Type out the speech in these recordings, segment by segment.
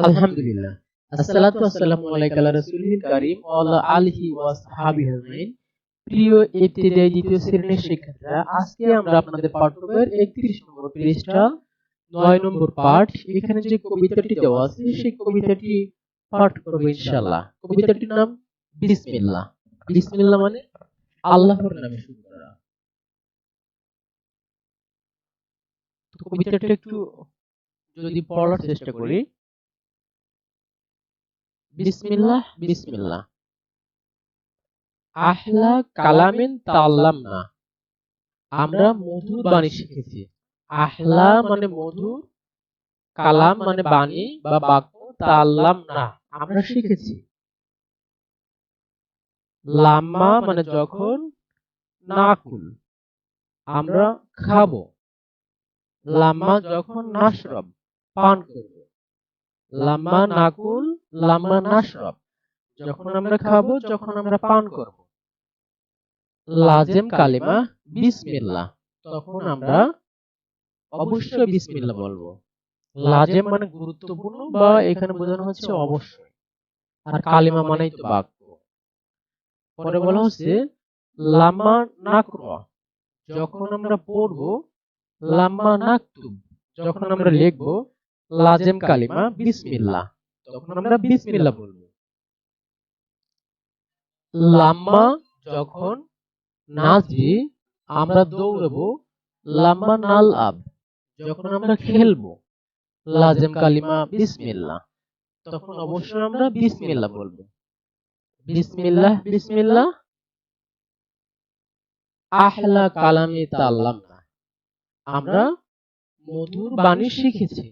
আলহামদুলিল্লাহ। আসসালাতু ওয়াসসালামু আলাইকা আলা রাসূলিল কারীম ওয়া আলা আলিহি ওয়া সাহবিহি আজমাইন। প্রিয় ইবতিদায়ী দ্বিতীয় শ্রেণীর শিক্ষার্থীরা, আজকে আমরা আপনাদের পাঠ্যবইয়ের ৩১ নম্বর পৃষ্ঠা ৯ নম্বর পাঠ, এখানে যে কবিতাটি দেওয়া আছে সেই কবিতাটি পাঠ করব ইনশাআল্লাহ। কবিতাটির নাম বিসমিল্লাহ। বিসমিল্লাহ মানে আল্লাহর নামে শুরু করা। তো কবিতাটা একটু যদি পড়ার চেষ্টা করি। বিসমিল্লাহ বিসমিল্লাহ আহলা কালামিন তাআল্লামনা, আমরা মধুর বাণী শিখেছি। আহলা মানে মধু, কালাম মানে বাণী বা বাক্য, তাআল্লামনা আমরা শিখেছি। লাম্মা মানে যখন, নাকুল আমরা খাবো, লাম্মা যখন নাশরাব পান করব, লাম্মা নাকুল লাম্মা নাশরাব যখন আমরা খাবো যখন আমরা পান করব। লাজেম কালিমা বিসমিল্লাহ, তখন আমরা অবশ্যই বিসমিল্লাহ বলবো। লাজেম মানে গুরুত্বপূর্ণ বা এখানে বোঝানো হচ্ছে অবশ্যই, আর কালিমা মানেই তো বাক্য। পরে বলা হচ্ছে লাম্মা নাকরা, যখন আমরা পড়বো, লাম্মা নাকতুব যখন আমরা লিখবো, লাজেম কালিমা বিসমিল্লাহ, তখন আমরা বিসমিল্লাহ বলবো। লাম্মা যখন নাজি আমরা দৌড়াবো, লাম্মা নাল আব যখন আমরা খেলবো, লাজেম কালিমা বিসমিল্লাহ, তখন অবশ্যই আমরা বিসমিল্লাহ বলবো। বিসমিল্লাহ বিসমিল্লাহ আহলা কালামি তাআল্লামনা, আমরা মধুর বাণী শিখেছি।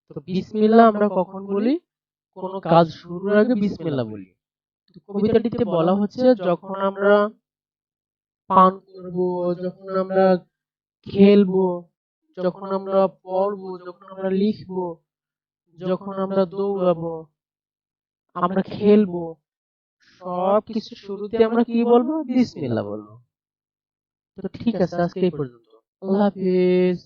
তো বিসমিল্লাহ আমরা কখন বলি? কোন কাজ শুরুর আগে বিসমিল্লাহ বলি। তো কবিতাটিতে বলা হচ্ছে যখন আমরা পান করব, যখন আমরা খেলবো, যখন আমরা পড়বো, যখন আমরা লিখবো, যখন আমরা দৌড়াবো, আমরা খেলবো, সব কিছু শুরুতে আমরা কি বলবো? বিসমিল্লাহ বলবো। তো ঠিক আছে, আজকে এই পর্যন্ত। আল্লাহ হাফেজ।